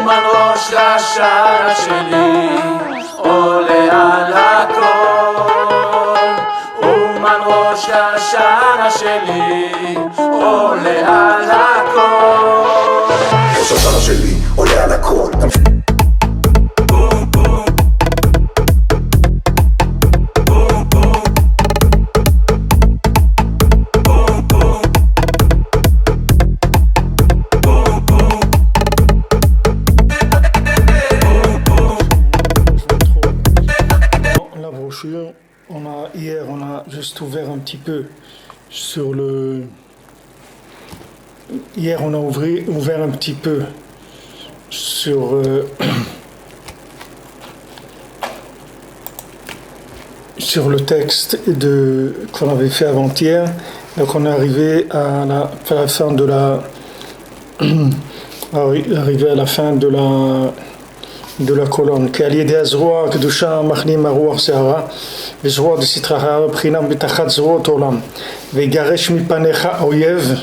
אומן ראש השנה שלי עולה על הכל. אומן ראש השנה שלי עולה על הכל. ראש השנה שלי עולה על הכל. Hier, on a juste ouvert un petit peu sur le. Hier, on a ouvert un petit peu sur sur le texte qu'on avait fait avant-hier. Donc, on est arrivé à la fin de la arrivé à la fin de la colonne. Qu'al yedi azroa kedusha machnim haruach se'ara וזרוע דסתרא בחינה בתחת זרועות עולם ויגרש מפניך האויב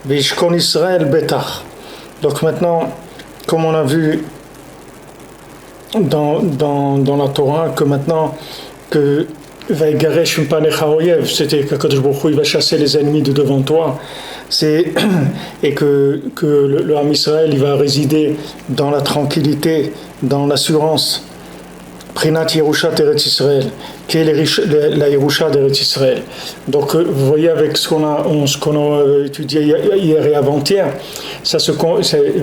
וישכון ישראל בטח. Donc maintenant, comme on a vu dans la Torah, que maintenant que ויגרש מפניך האויב, c'était qu'Akadosh Baruch Hu il va chasser les ennemis de devant toi, et que le Ham Israël il va résider dans la tranquillité, dans l'assurance. Prinat Yerushat Eretz Israël, qui est la Yerusha d'Eretz Israël. Donc vous voyez avec ce qu'on a étudié hier et avant-hier,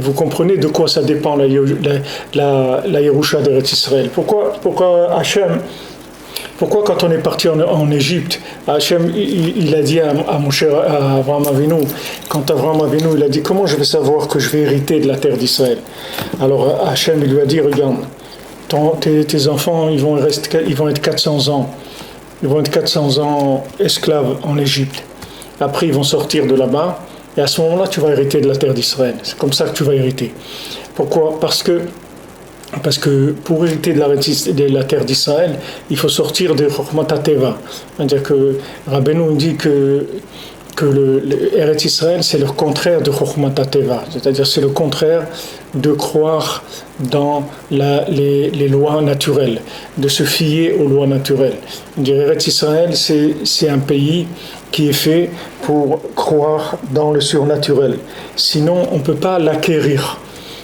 vous comprenez de quoi ça dépend la Yerusha d'Eretz Israël. Pourquoi Hachem, pourquoi quand on est parti en Égypte, Hachem il a dit à Avraham Avinu, quand Avraham Avinu il a dit comment je vais savoir que je vais hériter de la terre d'Israël. Alors Hachem il lui a dit regarde, tes enfants, ils vont être 400 ans. Ils vont être 400 ans esclaves en Égypte. Après, ils vont sortir de là-bas. Et à ce moment-là, tu vas hériter de la terre d'Israël. C'est comme ça que tu vas hériter. Pourquoi ? Parce que pour hériter de la terre d'Israël, il faut sortir de Chokhmat HaTeva. C'est-à-dire que Rabbeinu dit que le Eretz Israël, c'est le contraire de Chokhmat HaTeva. C'est-à-dire c'est le contraire de croire dans les lois naturelles, de se fier aux lois naturelles. Eretz Israël, c'est un pays qui est fait pour croire dans le surnaturel. Sinon, on ne peut pas l'acquérir.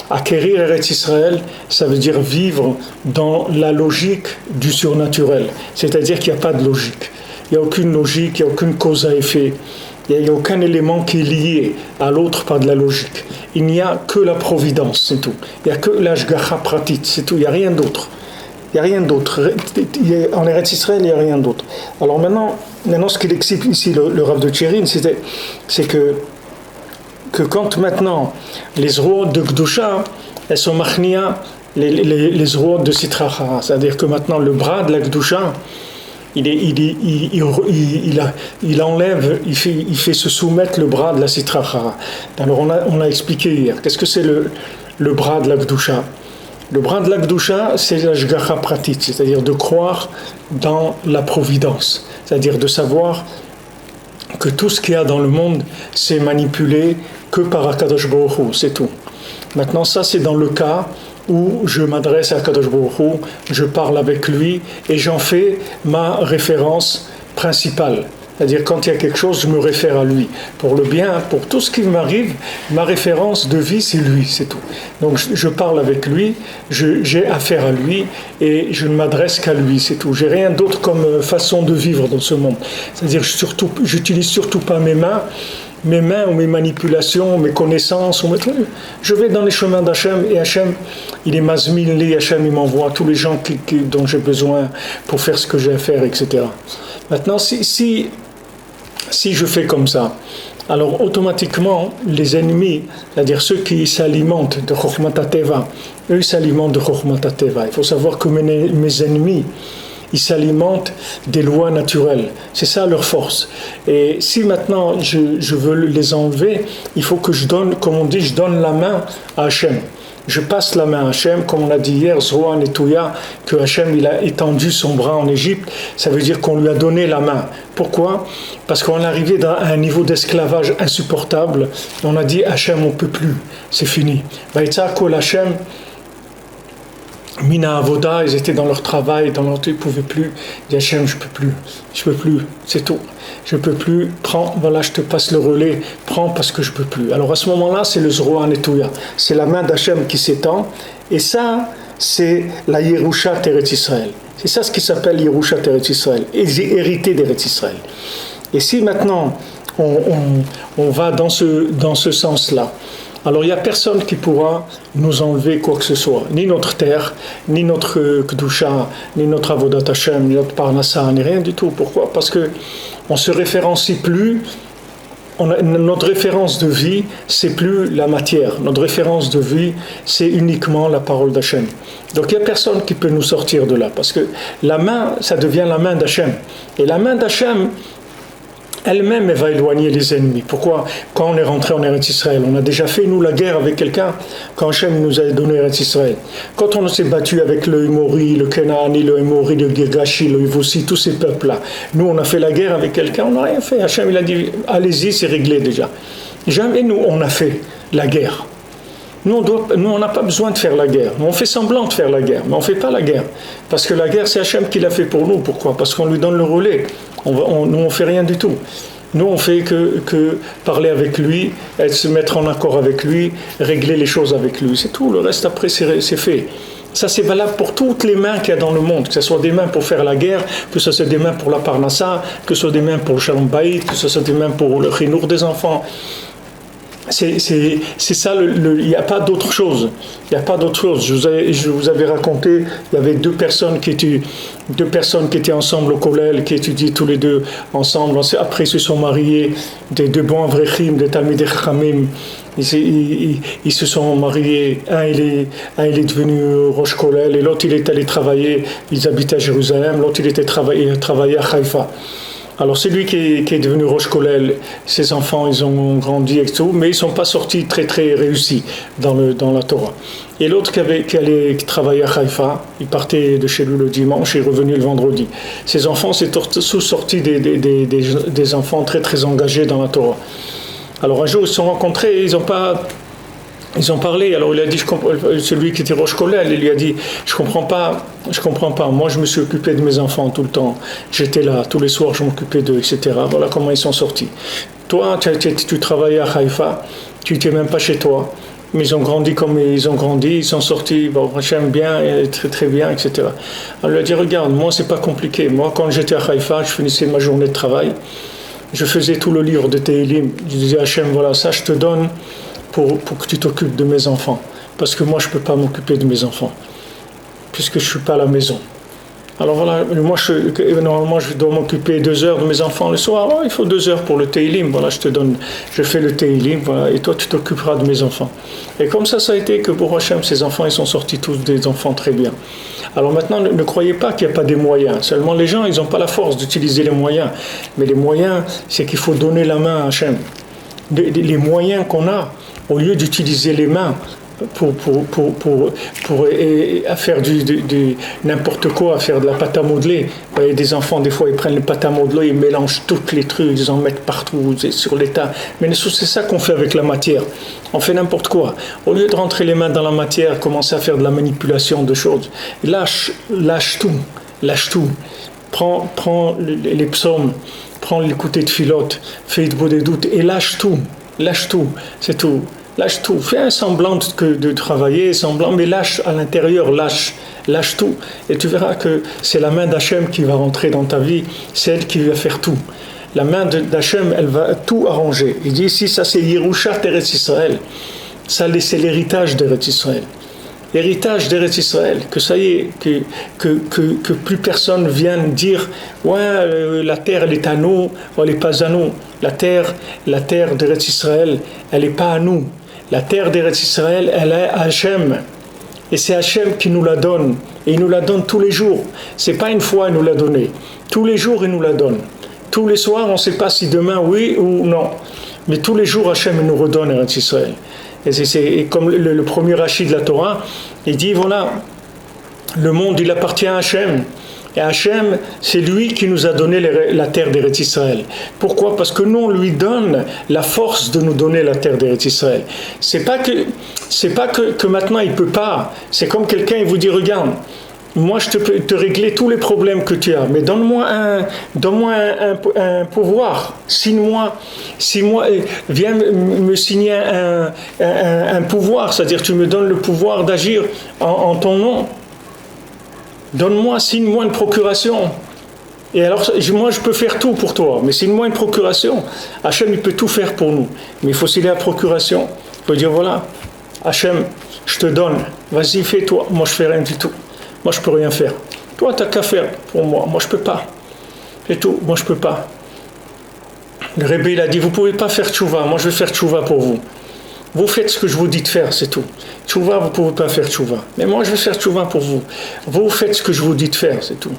Acquérir Eretz Israël, ça veut dire vivre dans la logique du surnaturel. C'est-à-dire qu'il n'y a pas de logique. Il n'y a aucune logique, il n'y a aucune cause à effet. Il n'y a aucun élément qui est lié à l'autre par de la logique. Il n'y a que la providence, c'est tout. Il n'y a que l'ashgacha pratit, c'est tout. Il n'y a rien d'autre. Il n'y a rien d'autre. En Eretz Israël, il n'y a rien d'autre. Alors maintenant ce qu'il explique ici, le Rav de Tchérin, c'est que quand maintenant les zroot de Gdusha, elles sont machnia, les zroot de Sitra Achara, c'est-à-dire que maintenant le bras de la Gdusha, il enlève, il fait se soumettre le bras de la Sitra Achara. Alors on a expliqué hier, qu'est-ce que c'est le bras de la Gdusha? Le bras de la Gdusha, c'est la Shgacha Pratit, c'est-à-dire de croire dans la providence, c'est-à-dire de savoir que tout ce qu'il y a dans le monde, c'est manipulé que par Akadosh Baruch Hu, c'est tout. Maintenant, ça c'est dans le cas où je m'adresse à Akadosh Baruch Hu, je parle avec lui et j'en fais ma référence principale. C'est-à-dire quand il y a quelque chose, je me réfère à lui. Pour le bien, pour tout ce qui m'arrive, ma référence de vie, c'est lui, c'est tout. Donc je parle avec lui, j'ai affaire à lui et je ne m'adresse qu'à lui, c'est tout. J'ai rien d'autre comme façon de vivre dans ce monde. C'est-à-dire j'utilise surtout pas mes mains ou mes manipulations, mes connaissances. Je vais dans les chemins d'Hachem et Hachem, il est mazmili, Hachem, il m'envoie tous les gens dont j'ai besoin pour faire ce que j'ai à faire, etc. Maintenant, si je fais comme ça, alors automatiquement, les ennemis, c'est-à-dire ceux qui s'alimentent de Chokhmat HaTeva, eux ils s'alimentent de Chokhmat HaTeva. Il faut savoir que mes ennemis, ils s'alimentent des lois naturelles. C'est ça leur force. Et si maintenant je veux les enlever, il faut que je donne, comme on dit, je donne la main à Hachem. Je passe la main à Hachem, comme on a dit hier, Zohan et Touya, que Hachem il a étendu son bras en Égypte, ça veut dire qu'on lui a donné la main. Pourquoi ? Parce qu'on est arrivé à un niveau d'esclavage insupportable, on a dit Hachem on ne peut plus, c'est fini. Vaïtza kol Hachem, Mina Avoda, ils étaient dans leur travail, ils ne pouvaient plus. Ils disaient Hachem, je peux plus, c'est tout. Je peux plus, prends, voilà, je te passe le relais, prends parce que je peux plus. Alors à ce moment-là, c'est le Zroa Netouya, c'est la main d'Hachem qui s'étend, et ça, c'est la Yerusha Teretz Israël. C'est ça ce qui s'appelle Yerusha Teretz Israël, hérité d'Eretz Israël. Et si maintenant on va dans ce sens-là, alors il n'y a personne qui pourra nous enlever quoi que ce soit, ni notre terre, ni notre Kedusha, ni notre Avodat Hashem, ni notre Parnassa, ni rien du tout. Pourquoi ? Parce que on se référencie plus, notre référence de vie, c'est plus la matière. Notre référence de vie, c'est uniquement la parole d'Hachem. Donc il n'y a personne qui peut nous sortir de là, parce que la main, ça devient la main d'Hachem. Et la main d'Hachem, elle-même, elle va éloigner les ennemis. Pourquoi ? Quand on est rentré en Eretz Israël, on a déjà fait, nous, la guerre avec quelqu'un, quand Hachem nous a donné Eretz Israël. Quand on s'est battu avec le Émori, le Kenaani, le Émori, le Girgashi, le Yvossi, tous ces peuples-là, nous, on a fait la guerre avec quelqu'un, on n'a rien fait. Hachem, il a dit, allez-y, c'est réglé déjà. Jamais nous, on a fait la guerre. Nous, on n'a pas besoin de faire la guerre. On fait semblant de faire la guerre, mais on ne fait pas la guerre. Parce que la guerre, c'est Hachem qui l'a fait pour nous. Pourquoi ? Parce qu'on lui donne le relais. Nous, on ne fait rien du tout. Nous, on fait que parler avec lui, se mettre en accord avec lui, régler les choses avec lui. C'est tout. Le reste, après, c'est fait. Ça, c'est valable pour toutes les mains qu'il y a dans le monde. Que ce soit des mains pour faire la guerre, que ce soit des mains pour la Parnassa, que ce soit des mains pour le Shalom Bayit, que ce soit des mains pour le Chinour des enfants. C'est ça, il n'y a pas d'autre chose. Il n'y a pas d'autre chose. Je vous avais raconté, il y avait deux personnes qui étaient ensemble au Kollel, qui étudient tous les deux ensemble. Après, ils se sont mariés, des deux bons Avrechim, des Talmidei Chachamim. Ils se sont mariés. Un il est devenu Rosh Kollel, et l'autre, il est allé travailler. Ils habitaient à Jérusalem. L'autre, il était travailler à Haïfa. Alors celui qui est devenu Rosh Kollel, ses enfants, ils ont grandi et tout, mais ils ne sont pas sortis très très réussis dans la Torah. Et l'autre qui allait travailler à Haïfa, il partait de chez lui le dimanche et est revenu le vendredi. Ses enfants, c'est tous sortis des enfants très très engagés dans la Torah. Alors un jour, ils se sont rencontrés et ils ont parlé, alors il a dit, celui qui était Rosh Kollel, il lui a dit, je comprends pas, moi je me suis occupé de mes enfants tout le temps, j'étais là, tous les soirs je m'occupais d'eux, etc. Voilà comment ils sont sortis. Toi, tu travaillais à Haïfa, tu n'étais même pas chez toi, mais ils ont grandi comme ils ont grandi, ils sont sortis, bon, j'aime bien, très très bien, etc. Alors il lui a dit, regarde, moi c'est pas compliqué, moi quand j'étais à Haïfa, je finissais ma journée de travail, je faisais tout le livre de Tehillim, je disais, Hachem, voilà, ça je te donne, pour que tu t'occupes de mes enfants. Parce que moi, je ne peux pas m'occuper de mes enfants, puisque je ne suis pas à la maison. Alors voilà, normalement, je dois m'occuper 2 heures de mes enfants le soir. Alors, il faut 2 heures pour le Tehillim. Voilà, je fais le Tehillim, voilà, et toi, tu t'occuperas de mes enfants. Et comme ça a été que pour Hachem, ses enfants, ils sont sortis tous des enfants très bien. Alors maintenant, ne croyez pas qu'il n'y a pas des moyens. Seulement, les gens, ils n'ont pas la force d'utiliser les moyens. Mais les moyens, c'est qu'il faut donner la main à Hachem. Les moyens qu'on a, au lieu d'utiliser les mains pour faire du n'importe quoi, à faire de la pâte à modeler. Vous voyez, des enfants, des fois, ils prennent les pâtes à modeler, ils mélangent tous les trucs, ils en mettent partout, sur les tas. Mais c'est ça qu'on fait avec la matière. On fait n'importe quoi. Au lieu de rentrer les mains dans la matière, commencer à faire de la manipulation de choses, lâche tout. Prends les psaumes, prends l'écouter de Philote, fais des doutes et lâche tout, c'est tout. Lâche tout, fais un semblant de travailler, mais lâche à l'intérieur, lâche tout. Et tu verras que c'est la main d'Hachem qui va rentrer dans ta vie, c'est elle qui va faire tout. La main d'Hachem, elle va tout arranger. Il dit ici, ça c'est Yerusha Teretz Israël. Ça, c'est l'héritage d'Eretz Israël. L'héritage d'Eretz Israël, que ça y est, que plus personne vienne dire ouais, la terre elle est à nous, ou elle n'est pas à nous. La terre d'Eretz Israël, elle n'est pas à nous. La terre d'Eretz Israël, elle est à Hachem. Et c'est Hachem qui nous la donne. Et il nous la donne tous les jours. C'est pas une fois il nous l'a donnée. Tous les jours il nous la donne. Tous les soirs, on ne sait pas si demain oui ou non. Mais tous les jours Hachem nous redonne Eretz Israël. Et comme le premier Rashi de la Torah, il dit voilà, le monde il appartient à Hachem. Et Hachem, c'est lui qui nous a donné la terre d'Eretz Israël. Pourquoi? Parce que nous, on lui donne la force de nous donner la terre d'Eretz Israël. C'est pas que maintenant il peut pas. C'est comme quelqu'un, il vous dit, regarde, moi je peux te régler tous les problèmes que tu as, mais donne-moi un pouvoir. Signe-moi, viens me signer un pouvoir, c'est-à-dire tu me donnes le pouvoir d'agir en ton nom. Signe-moi une procuration. Et alors, moi, je peux faire tout pour toi, mais signe-moi une procuration. Hachem, il peut tout faire pour nous. Mais il faut signer la procuration. Il faut dire, voilà, Hachem, je te donne. Vas-y, fais-toi. Moi, je fais rien du tout. Moi, je peux rien faire. Toi, tu n'as qu'à faire pour moi. Moi, je peux pas. C'est tout. Moi, je peux pas. Le Rebbe, il a dit, vous pouvez pas faire tchouva. Moi, je vais faire tchouva pour vous. Vous faites ce que je vous dis de faire, c'est tout. Tchouva, vous ne pouvez pas faire tchouva. Mais moi, je vais faire tchouva pour vous. Vous faites ce que je vous dis de faire, c'est tout.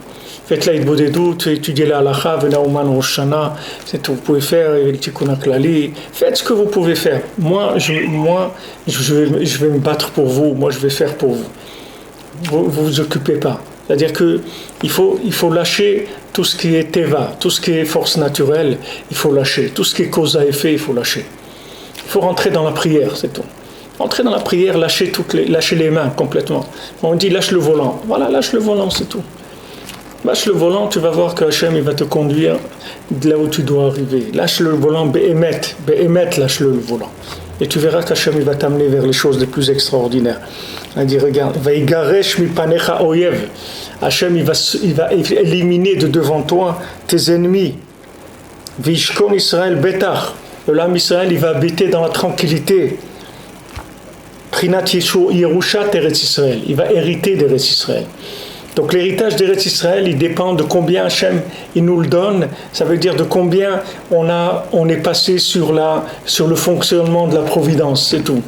Faites la Hitbodedut, étudiez la halakha, venez au Man Rosh Shana, c'est tout. Vous pouvez faire le Tikkun HaKlali. Faites ce que vous pouvez faire. Moi, je vais me battre pour vous. Moi, je vais faire pour vous. Vous vous occupez pas. C'est-à-dire qu'il faut lâcher tout ce qui est teva, tout ce qui est force naturelle, il faut lâcher. Tout ce qui est cause à effet, il faut lâcher. Il faut rentrer dans la prière, c'est tout. Entrer dans la prière, lâcher les mains complètement. On dit lâche le volant. Voilà, lâche le volant, c'est tout. Lâche le volant, tu vas voir que Hachem il va te conduire de là où tu dois arriver. Lâche le volant, Behemet, lâche-le le volant. Et tu verras qu'Hachem il va t'amener vers les choses les plus extraordinaires. Il dit, regarde, Vaigaresh mipanecha oyev. Hachem il va éliminer de devant toi tes ennemis. Vishkon Israël betach. L'âme Israël, il va habiter dans la tranquillité. Prinat Yerushat Eretz Israël. Il va hériter d'Eretz Israël. Donc l'héritage d'Eretz Israël, il dépend de combien Hachem il nous le donne. Ça veut dire de combien on est passé sur le fonctionnement de la providence, c'est tout.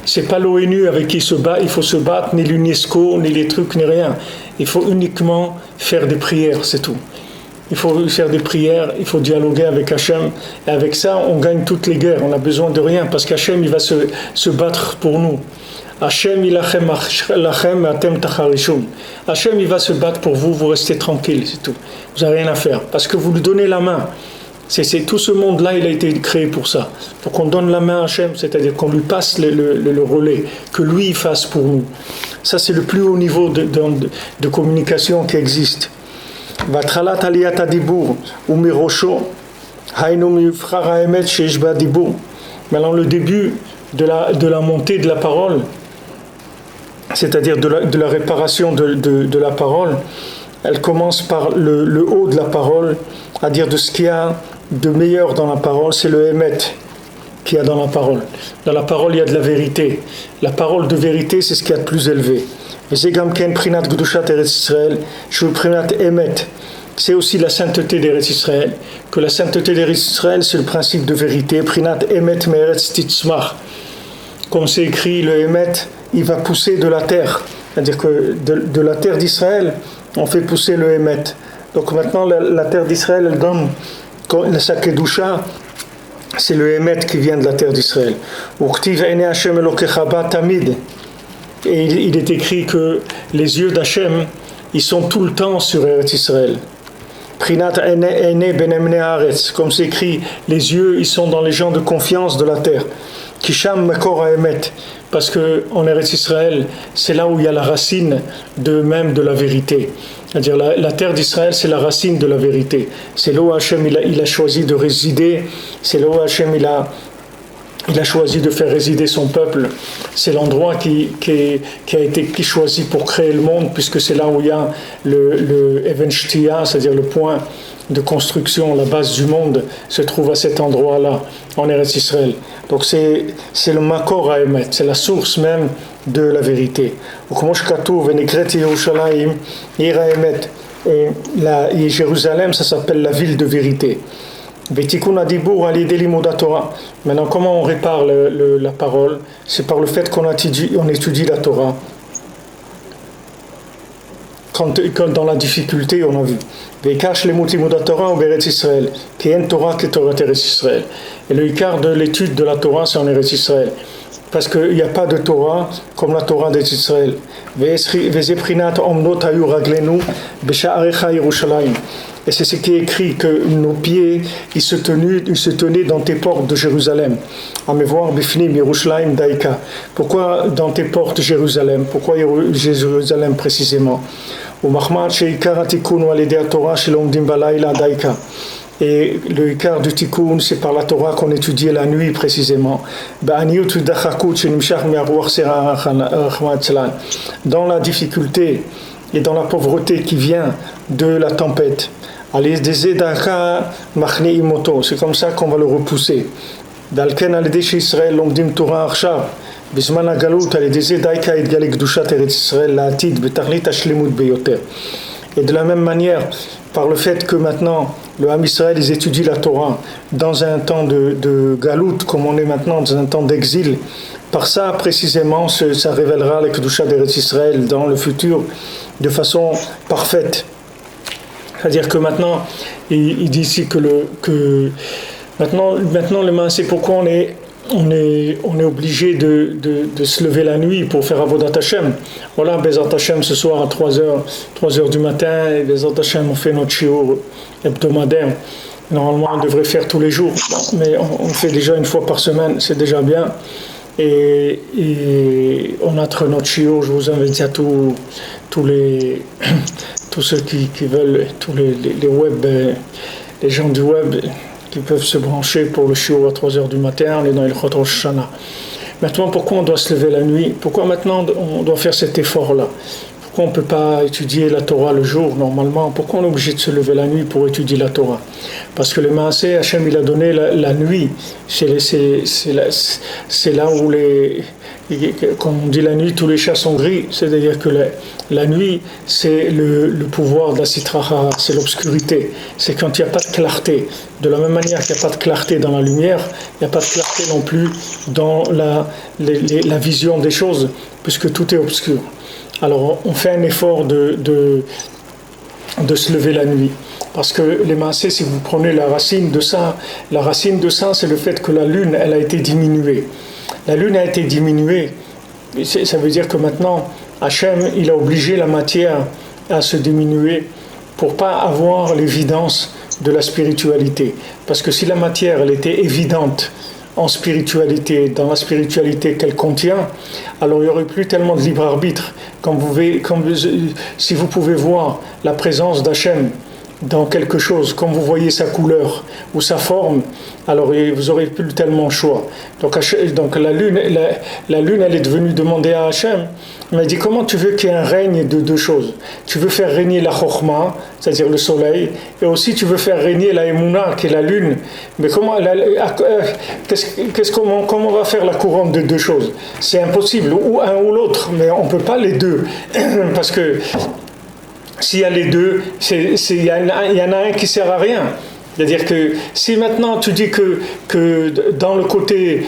C'est pas l'ONU avec qui il faut se battre, ni l'UNESCO, ni les trucs, ni rien. Il faut uniquement faire des prières, c'est tout. Il faut faire des prières, il faut dialoguer avec Hachem. Et avec ça, on gagne toutes les guerres. On n'a besoin de rien parce qu'Hachem, il va se battre pour nous. Hachem, ilachem atem tacharishum. Hachem, il va se battre pour vous, vous restez tranquille, c'est tout. Vous n'avez rien à faire parce que vous lui donnez la main. C'est tout ce monde-là, il a été créé pour ça. Pour qu'on donne la main à Hachem, c'est-à-dire qu'on lui passe le relais, que lui, il fasse pour nous. Ça, c'est le plus haut niveau de communication qui existe. Maintenant, le début de la montée de la parole, c'est-à-dire de la réparation de la parole, elle commence par le haut de la parole, à dire de ce qu'il y a de meilleur dans la parole, c'est le Emet qu'il y a dans la parole. Dans la parole, il y a de la vérité. La parole de vérité, c'est ce qu'il y a de plus élevé. C'est aussi la sainteté d'Eretz Israël, que la sainteté d'Eretz Israël, c'est le principe de vérité. Prinat emet me'eretz titzmach. Comme c'est écrit, le emet, il va pousser de la terre. C'est-à-dire que de la terre d'Israël, on fait pousser le emet. Donc maintenant, la terre d'Israël, elle donne sa kedusha, c'est le emet qui vient de la terre d'Israël. Uktiv ene Hashem elokecha ba tamid. Et il est écrit que les yeux d'Hachem, ils sont tout le temps sur Eretz Israël. Prinat ene benemne haaretz, comme c'est écrit, les yeux, ils sont dans les gens de confiance de la terre. Kisham makor haemet, parce que en Eretz Israël, c'est là où il y a la racine de la vérité. C'est-à-dire la terre d'Israël, c'est la racine de la vérité. C'est là où Hachem il a choisi de résider. C'est là où Hachem il a choisi de faire résider son peuple. C'est l'endroit qui a été choisi pour créer le monde, puisque c'est là où il y a le Even Shtia, c'est-à-dire le point de construction, la base du monde, se trouve à cet endroit-là, en Eretz Israël. Donc c'est le Makor HaEmet, c'est la source même de la vérité. Et Jérusalem, ça s'appelle la ville de vérité. Maintenant, comment on répare la parole? C'est par le fait qu'on étudie la Torah. Quand dans la difficulté, on a vu. Et le Icar de l'étude de la Torah, c'est en Eretz Israël. parce qu'il n'y a pas de Torah comme la Torah d'Israël. Et c'est ce qui est écrit, que nos pieds ils se tenaient dans tes portes de Jérusalem. Pourquoi dans tes portes de Jérusalem? Pourquoi Jérusalem précisément? Et le Ikar du Tikkun, c'est par la Torah qu'on étudie la nuit précisément. Dans la difficulté et dans la pauvreté qui vient de la tempête. C'est comme ça qu'on va le repousser. Et de la même manière, par le fait que maintenant le Ham Israël ils étudient la Torah dans un temps de galout, comme on est maintenant dans un temps d'exil, par ça précisément ça révélera la Kedusha d'Eretz Israël dans le futur de façon parfaite. C'est-à-dire que maintenant il dit ici que maintenant le Maaseh, pourquoi on est obligé de se lever la nuit pour faire Avodat Hashem. Voilà, Bezat Hashem ce soir à 3h du matin, et Bezat Hashem on fait notre shiur hebdomadaire. Normalement on devrait faire tous les jours, mais on fait déjà une fois par semaine, c'est déjà bien. Et on a notre shiur, je vous invite à tous ceux qui veulent, tous les web, les gens du web, qui peuvent se brancher pour le shiur à 3h du matin, on est dans Ilchot Rosh Hashanah. Maintenant, pourquoi on doit se lever la nuit? Pourquoi maintenant on doit faire cet effort-là? Pourquoi on ne peut pas étudier la Torah le jour, normalement? Pourquoi on est obligé de se lever la nuit pour étudier la Torah? Parce que le Maaseh, Hachem, il a donné la nuit. C'est là où quand on dit la nuit, tous les chats sont gris. C'est-à-dire que la nuit, c'est le pouvoir de la Sitra, c'est l'obscurité. C'est quand il n'y a pas de clarté. De la même manière qu'il n'y a pas de clarté dans la lumière, il n'y a pas de clarté non plus dans la vision des choses, puisque tout est obscur. Alors on fait un effort de se lever la nuit. Parce que les Maaseh, si vous prenez la racine de ça, c'est le fait que la lune, elle a été diminuée. La lune a été diminuée, ça veut dire que maintenant, Hachem, il a obligé la matière à se diminuer pour pas avoir l'évidence de la spiritualité. Parce que si la matière, elle était évidente en spiritualité, dans la spiritualité qu'elle contient, alors il n'y aurait plus tellement de libre arbitre. Si vous pouvez voir la présence d'Hachem dans quelque chose, comme vous voyez sa couleur ou sa forme, alors vous n'aurez plus tellement le choix. Donc la lune, elle est devenue demander à Hachem, il m'a dit, comment tu veux qu'il y ait un règne de deux choses? Tu veux faire régner la Chokhmah, c'est-à-dire le soleil, et aussi tu veux faire régner la Emouna, qui est la lune. Mais comment on va faire la couronne de deux choses? C'est impossible, ou un ou l'autre, mais on ne peut pas les deux, parce que s'il y a les deux, il y en a un qui ne sert à rien. C'est-à-dire que si maintenant tu dis que dans le côté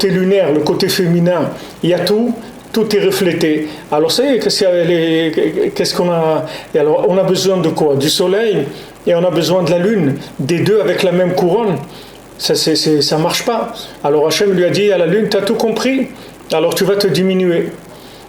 lunaire, le côté féminin, il y a tout est reflété. Alors qu'est-ce qu'on a? Et alors on a besoin de quoi? Du soleil, et on a besoin de la lune, des deux avec la même couronne. Ça marche pas. Alors Hachem lui a dit à la lune, tu as tout compris, alors tu vas te diminuer.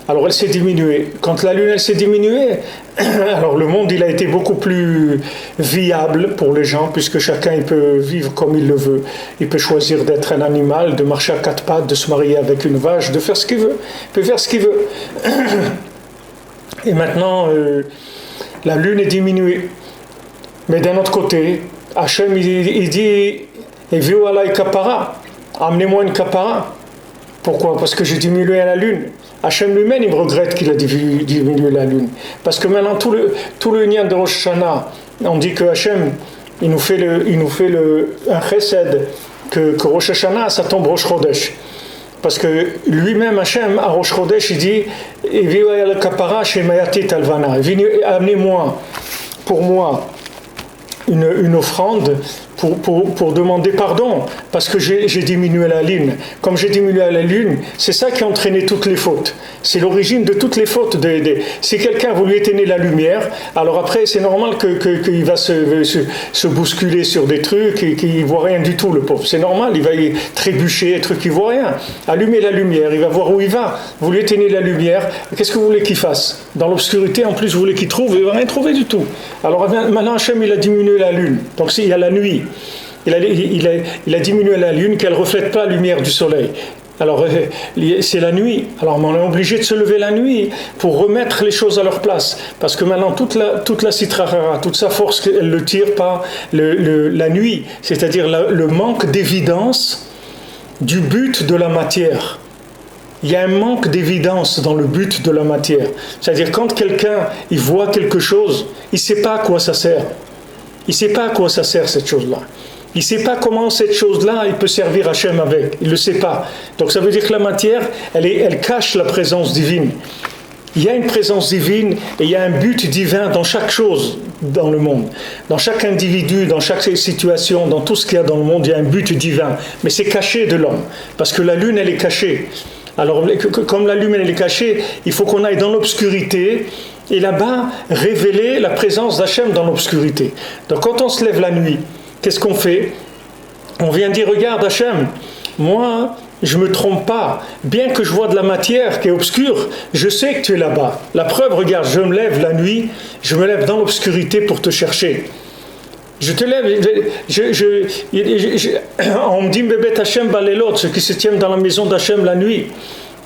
Alors elle s'est diminuée. Quand la lune elle s'est diminuée, alors le monde il a été beaucoup plus viable pour les gens, puisque chacun il peut vivre comme il le veut. Il peut choisir d'être un animal, de marcher à quatre pattes, de se marier avec une vache, de faire ce qu'il veut. Il peut faire ce qu'il veut. Et maintenant, la lune est diminuée. Mais d'un autre côté, Hachem il dit « Eviu alay kapara » amenez-moi une kapara. Pourquoi? Parce que j'ai diminué à la lune. Hachem lui-même, il regrette qu'il a diminué la lune. Parce que maintenant, tout le Inyan de Rosh Hashanah, on dit que Hachem, il nous fait un chesed, que Rosh Hashanah, ça tombe Rosh Chodesh. Parce que lui-même, Hachem, à Rosh Chodesh, il dit amenez-moi, pour moi, une offrande pour demander pardon, parce que j'ai diminué la lune. Comme j'ai diminué la lune, c'est ça qui a entraîné toutes les fautes. C'est l'origine de toutes les fautes. Si quelqu'un a voulu éteindre la lumière, alors après, c'est normal qu'il va se bousculer sur des trucs et qu'il ne voit rien du tout, le pauvre. C'est normal, il va y trébucher, des trucs qu'il ne voit rien. Allumez la lumière, il va voir où il va. Vous voulez éteindre la lumière, qu'est-ce que vous voulez qu'il fasse? Dans l'obscurité, en plus, vous voulez qu'il trouve, il ne va rien trouver du tout. Alors maintenant, Hachem, il a diminué la lune. Donc il y a la nuit. Il a diminué la lune, qu'elle ne reflète pas la lumière du soleil. Alors c'est la nuit. Alors on est obligé de se lever la nuit pour remettre les choses à leur place. Parce que maintenant toute la Sitra Achara, toute sa force, elle le tire par la nuit. C'est-à-dire le manque d'évidence du but de la matière. Il y a un manque d'évidence dans le but de la matière. C'est-à-dire quand quelqu'un il voit quelque chose, il ne sait pas à quoi ça sert. Il ne sait pas à quoi ça sert cette chose-là. Il ne sait pas comment cette chose-là il peut servir Hachem avec. Il ne le sait pas. Donc ça veut dire que la matière, elle cache la présence divine. Il y a une présence divine et il y a un but divin dans chaque chose dans le monde. Dans chaque individu, dans chaque situation, dans tout ce qu'il y a dans le monde, il y a un but divin. Mais c'est caché de l'homme. Parce que la lune, elle est cachée. Alors, comme la lune, elle est cachée, il faut qu'on aille dans l'obscurité et là-bas, révéler la présence d'Hachem dans l'obscurité. Donc, quand on se lève la nuit, qu'est-ce qu'on fait? On vient dire, regarde Hachem, moi, je ne me trompe pas. Bien que je vois de la matière qui est obscure, je sais que tu es là-bas. La preuve, regarde, je me lève la nuit, je me lève dans l'obscurité pour te chercher. Je te lève, on me dit Bébé Hachem Balelot, ceux qui se tiennent dans la maison d'Hachem la nuit.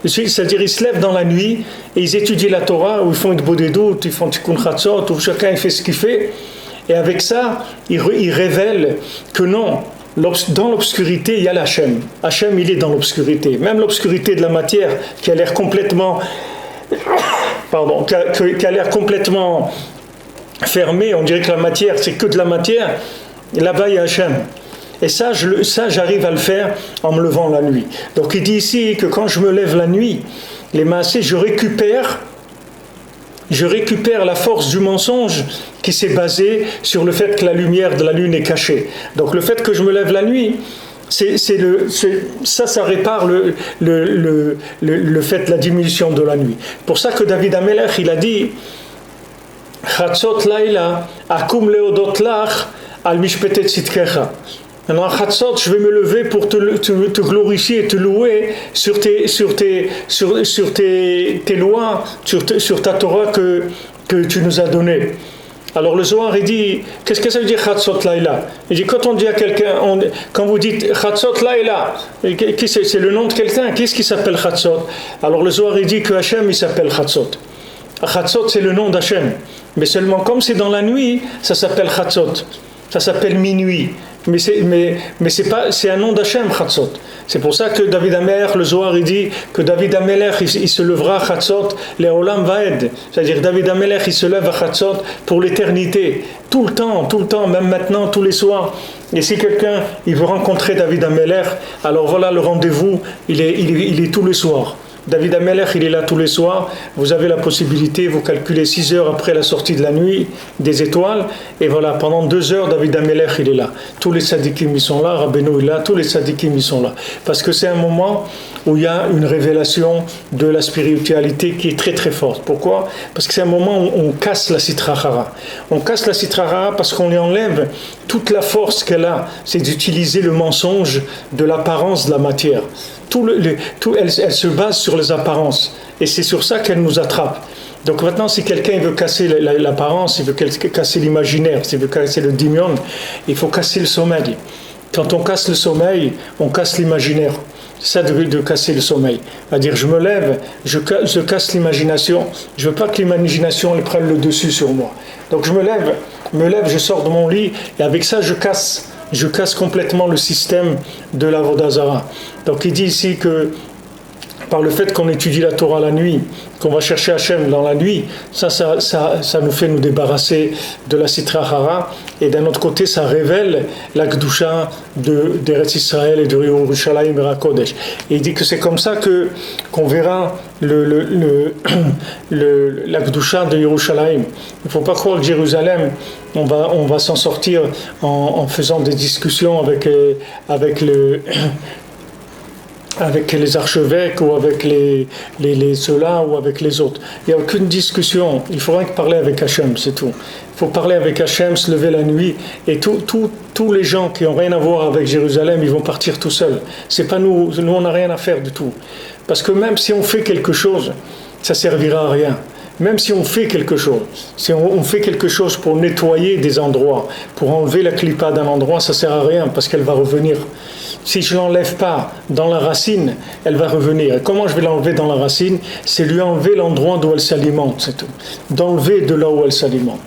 C'est-à-dire ils se lèvent dans la nuit et ils étudient la Torah, ou ils font une bodédout, ils font tikkun chatzot, ou chacun fait ce qu'il fait. Et avec ça, ils révèlent que non, dans l'obscurité, il y a l'Hachem. Hachem, il est dans l'obscurité. Même l'obscurité de la matière qui a l'air complètement... qui a l'air complètement... fermé, on dirait que la matière, c'est que de la matière, et là-bas il y a Hachem. Et ça, j'arrive à le faire en me levant la nuit. Donc il dit ici que quand je me lève la nuit, les maasés, je récupère la force du mensonge qui s'est basée sur le fait que la lumière de la lune est cachée. Donc le fait que je me lève la nuit, ça répare le fait de la diminution de la nuit. Pour ça que David Amelech, il a dit Chatzot laïla, akum leodot lach, al mishpetet tzidkecha. Maintenant, à Chatzot, je vais me lever pour te glorifier et te louer sur tes lois, sur ta Torah que tu nous as donnée. Alors le Zohar, il dit, qu'est-ce que ça veut dire Chatzot laïla? Il dit, quand on dit à quelqu'un, quand vous dites Chatzot laïla, c'est le nom de quelqu'un, qu'est-ce qui s'appelle Chatzot? Alors le Zohar, il dit que Hachem, il s'appelle Chatzot. Chatzot, c'est le nom d'Hachem. Mais seulement comme c'est dans la nuit, ça s'appelle Chatzot. Ça s'appelle minuit. Mais c'est un nom d'Hachem, Chatzot. C'est pour ça que David Amelech, le Zohar, il dit que David Amelech, il se lèvera Chatzot, les Olam Vaed. C'est-à-dire David Amelech, il se lève à Chatzot pour l'éternité. Tout le temps, même maintenant, tous les soirs. Et si quelqu'un, il veut rencontrer David Amelech, alors voilà, le rendez-vous, il est tous les soirs. David Amelech, il est là tous les soirs. Vous avez la possibilité, vous calculez 6 heures après la sortie de la nuit des étoiles. Et voilà, pendant 2 heures, David Amelech, il est là. Tous les tzadikim, ils sont là. Rabbeinu, il est là. Tous les tzadikim, ils sont là. Parce que c'est un moment où il y a une révélation de la spiritualité qui est très très forte. Pourquoi? Parce que c'est un moment où on casse la Sitra Achara. On casse la Sitra Achara parce qu'on lui enlève toute la force qu'elle a. C'est d'utiliser le mensonge de l'apparence de la matière. Elle se base sur les apparences et c'est sur ça qu'elle nous attrape. Donc maintenant, si quelqu'un veut casser l'apparence, il veut casser l'imaginaire, s'il veut casser le dimion, il faut casser le sommeil. Quand on casse le sommeil, on casse l'imaginaire. C'est ça de casser le sommeil. C'est-à-dire, je me lève, je casse l'imagination. Je ne veux pas que l'imagination elle prenne le dessus sur moi. Donc je me lève, je sors de mon lit et avec ça, je casse complètement le système de l'Avodah Zara. Donc il dit ici que par le fait qu'on étudie la Torah la nuit, qu'on va chercher Hachem dans la nuit, ça nous fait nous débarrasser de la Sitra Hara, et d'un autre côté, ça révèle la Kedusha d'Eretz Israël et de Yerushalayim et Kodesh. Et il dit que c'est comme ça qu'on verra la Kedusha de Yerushalayim. Il ne faut pas croire que Jérusalem, on va s'en sortir en faisant des discussions avec les archevêques ou avec ceux-là ou avec les autres. Il n'y a aucune discussion. Il faut rien que parler avec Hachem, c'est tout. Il faut parler avec Hachem, se lever la nuit, et tous les gens qui n'ont rien à voir avec Jérusalem, ils vont partir tout seuls. C'est pas nous on n'a rien à faire du tout. Parce que même si on fait quelque chose, ça servira à rien. Même si on fait quelque chose, si on fait quelque chose pour nettoyer des endroits, pour enlever la clipa d'un endroit, ça ne sert à rien parce qu'elle va revenir. Si je ne l'enlève pas dans la racine, elle va revenir. Et comment je vais l'enlever dans la racine? C'est lui enlever l'endroit d'où elle s'alimente, c'est tout. D'enlever de là où elle s'alimente.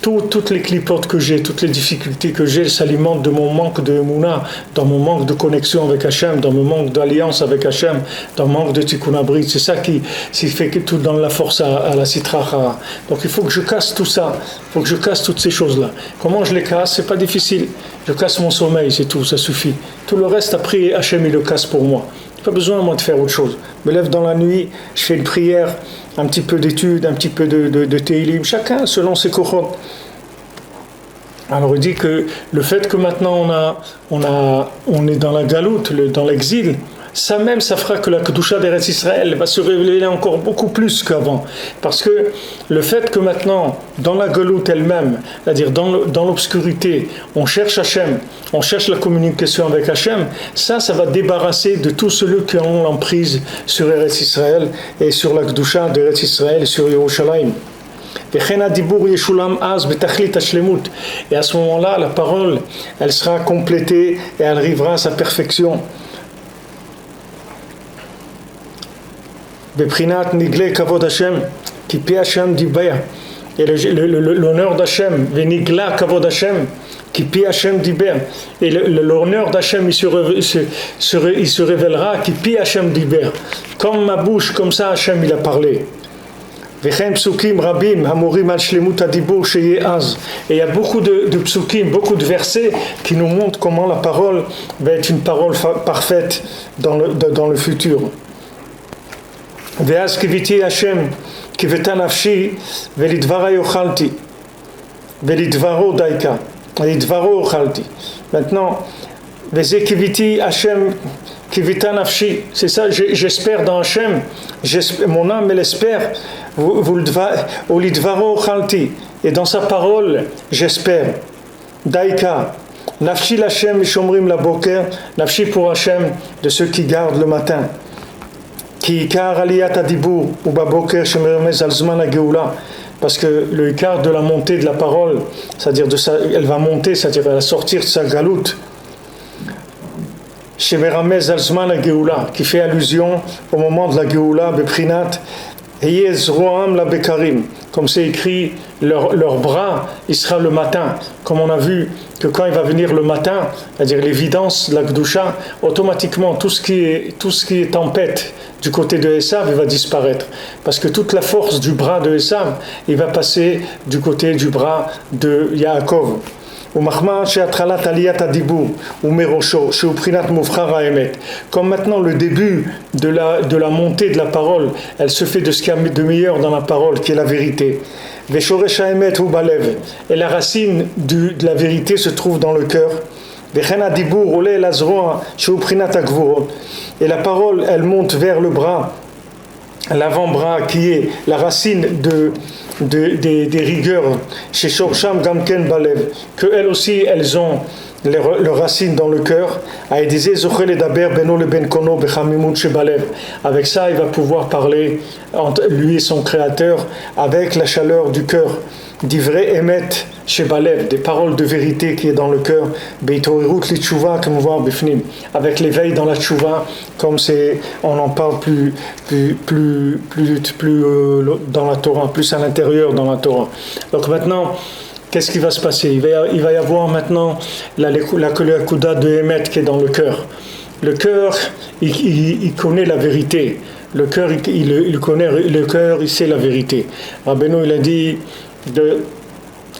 Toutes les clipotes que j'ai, toutes les difficultés que j'ai, s'alimentent de mon manque de Mouna, dans mon manque de connexion avec Hachem, dans mon manque d'alliance avec Hachem, dans mon manque de Tikkun Abrit. C'est ça qui fait que tout donne la force à la Sitra Hara. Donc il faut que je casse tout ça, il faut que je casse toutes ces choses-là. Comment je les casse? C'est pas difficile. Je casse mon sommeil, c'est tout, ça suffit. Tout le reste, après, Hachem, il le casse pour moi. Pas besoin, moi, de faire autre chose. Je me lève dans la nuit, je fais une prière, un petit peu d'études, un petit peu de Teilim, chacun selon ses kochot. Alors il dit que le fait que maintenant on est dans la galoute, dans l'exil, ça même, ça fera que la Kedusha d'Eretz Israël va se révéler encore beaucoup plus qu'avant. Parce que le fait que maintenant, dans la galoute elle-même, c'est-à-dire dans l'obscurité, on cherche Hachem, on cherche la communication avec Hachem, ça va débarrasser de tous ceux qui ont l'emprise sur Eretz Israël et sur la Kedusha d'Eretz Israël et sur Yerushalayim. Et à ce moment-là, la parole, elle sera complétée et elle arrivera à sa perfection. Beprinat nigle kavod Hashem, qui pi Hashem dibaya. Et l'honneur d'Hachem, venigla kavod Hashem, qui pi Hashem dibaya. Et l'honneur d'Hachem, il se révélera, qui pi Hashem dibaya. Comme ma bouche, comme ça Hashem il a parlé. Et il y a beaucoup de psukim, beaucoup de versets qui nous montrent comment la parole va être une parole parfaite dans le futur. ואז קיוויתי השם קיוותה נפשי ולדברה יאכלתי ולדברו דייקה ולדברו אכלתי. Maintenant וזה קיוויתי השם קיוותה נפשי, c'est ça, j'espère dans Hachem, mon âme elle espère ולדברו אכלתי, et dans sa parole j'espère. דייקה נפשי להשם משומרים לבוקר, נפשי pour Hachem, de ceux qui gardent le matin. Parce que le quart de la montée de la parole, c'est-à-dire elle va monter, c'est-à-dire elle va sortir de sa galoute, qui fait allusion au moment de la Géoula, Beprinat, comme c'est écrit, leur bras, il sera le matin. Comme on a vu que quand il va venir le matin, c'est-à-dire l'évidence de la Kedusha, automatiquement tout ce qui est tempête du côté de Esav, il va disparaître. Parce que toute la force du bras de Esav, il va passer du côté du bras de Yaakov. Comme maintenant le début de la montée de la parole, elle se fait de ce qu'il y a de meilleur dans la parole, qui est la vérité. Et la racine de la vérité se trouve dans le cœur. Et la parole, elle monte vers le bras, l'avant-bras qui est la racine des rigueurs chez Shorsham Gamken Balev, que elles aussi elles ont leurs racines dans le cœur. Avec ça il va pouvoir parler entre lui et son créateur avec la chaleur du cœur. D'ivrei emet chez Balev, des paroles de vérité qui est dans le cœur, beitorerut li tshuva, comme on voit en bifnim, avec l'éveil dans la tshuva, comme on en parle plus dans la Torah, plus à l'intérieur dans la Torah. Donc maintenant, qu'est-ce qui va se passer? Il va y avoir maintenant la kuda de emet qui est dans le cœur. Le cœur, il connaît la vérité. Le cœur, il connaît, le cœur, il sait la vérité. Rabbeinu, il a dit de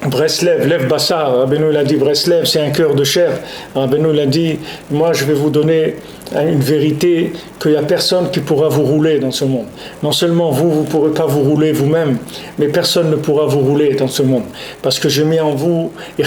Breslev, Lev Bassar, Rabbeinu, il a dit Breslev, c'est un cœur de chair. Rabbeinu, il a dit, moi, je vais vous donner une vérité qu'il n'y a personne qui pourra vous rouler dans ce monde. Non seulement vous ne pourrez pas vous rouler vous-même, mais personne ne pourra vous rouler dans ce monde. Parce que j'ai mis en vous, j'ai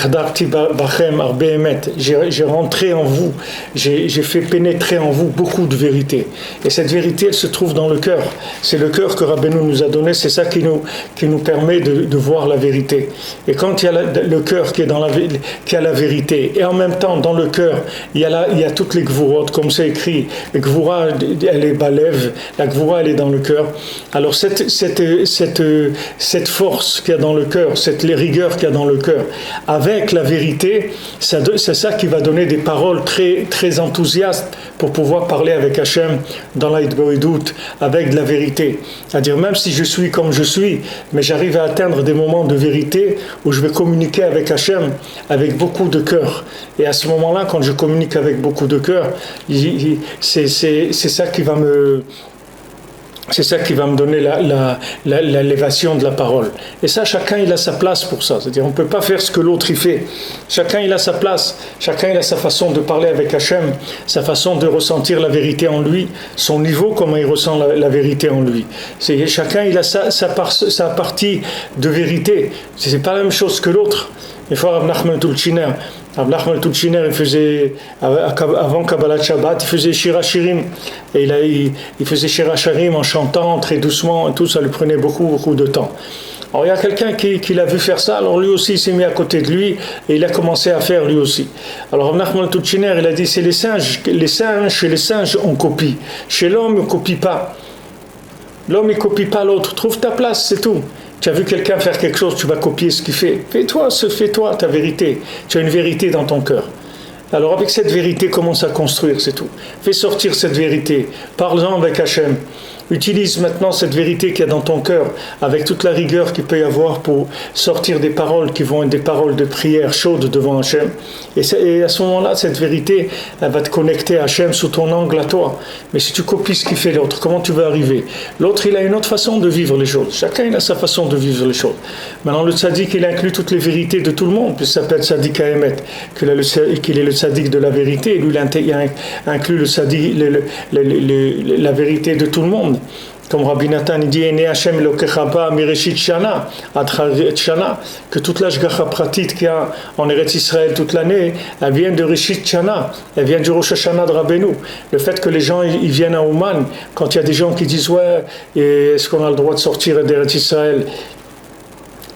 rentré en vous, j'ai fait pénétrer en vous beaucoup de vérité. Et cette vérité, elle se trouve dans le cœur. C'est le cœur que Rabbeinu nous a donné, c'est ça qui nous permet de voir la vérité. Et quand il y a le cœur qui a la vérité, et en même temps, dans le cœur, il y a toutes les gvurot, comme c'est écrit, la gvura, elle est balev, la gvura, elle est dans le cœur. Alors cette force qu'il y a dans le cœur, les rigueurs qu'il y a dans le cœur, avec la vérité, c'est ça qui va donner des paroles très, très enthousiastes pour pouvoir parler avec Hachem dans la Hitboïdout, avec de la vérité. C'est-à-dire, même si je suis comme je suis, mais j'arrive à atteindre des moments de vérité où je vais communiquer avec Hachem avec beaucoup de cœur. Et à ce moment-là, quand je communique avec beaucoup de cœur, c'est ça qui va me donner l'élévation de la parole. Et ça, chacun il a sa place pour ça. C'est-à-dire, on ne peut pas faire ce que l'autre il fait. Chacun il a sa place. Chacun il a sa façon de parler avec Hachem, sa façon de ressentir la vérité en lui, son niveau, comment il ressent la vérité en lui. Chacun il a sa partie de vérité. C'est pas la même chose que l'autre. Il faut Rav Nachman Tulchiner. Rav Nachman Tulchiner, il faisait, avant Kabbalat Shabbat, il faisait Shira Shirim. Et il faisait Shira Shirim en chantant très doucement et tout, ça lui prenait beaucoup, beaucoup de temps. Alors il y a quelqu'un qui l'a vu faire ça, alors lui aussi il s'est mis à côté de lui et il a commencé à faire lui aussi. Alors Rav Nachman Tulchiner, il a dit, c'est les singes, chez les singes on copie. Chez l'homme on ne copie pas. L'homme il ne copie pas l'autre. Trouve ta place, c'est tout. Tu as vu quelqu'un faire quelque chose, tu vas copier ce qu'il fait. Fais-toi ta vérité. Tu as une vérité dans ton cœur. Alors avec cette vérité, commence à construire, c'est tout. Fais sortir cette vérité. Parle-en avec Hachem. Utilise maintenant cette vérité qu'il y a dans ton cœur, avec toute la rigueur qu'il peut y avoir pour sortir des paroles qui vont être des paroles de prière chaudes devant Hachem. Et à ce moment-là, cette vérité, elle va te connecter à Hachem sous ton angle à toi. Mais si tu copies ce qu'il fait l'autre, comment tu vas arriver? L'autre, il a une autre façon de vivre les choses. Chacun, il a sa façon de vivre les choses. Maintenant, le tzaddik, il inclut toutes les vérités de tout le monde, puisqu'il s'appelle tzaddik Haemet, qu'il est le tzaddik de la vérité. Lui, il inclut le tzaddik, la vérité de tout le monde. Comme Rabbi Nathan dit, que toute la Shgacha pratit qu'il y a en Eretz Israël toute l'année, elle vient de Rishit Shana, elle vient du Rosh Hashanah de Rabbeinu. Le fait que les gens ils viennent à Ouman, quand il y a des gens qui disent ouais, est-ce qu'on a le droit de sortir d'Eretz Israël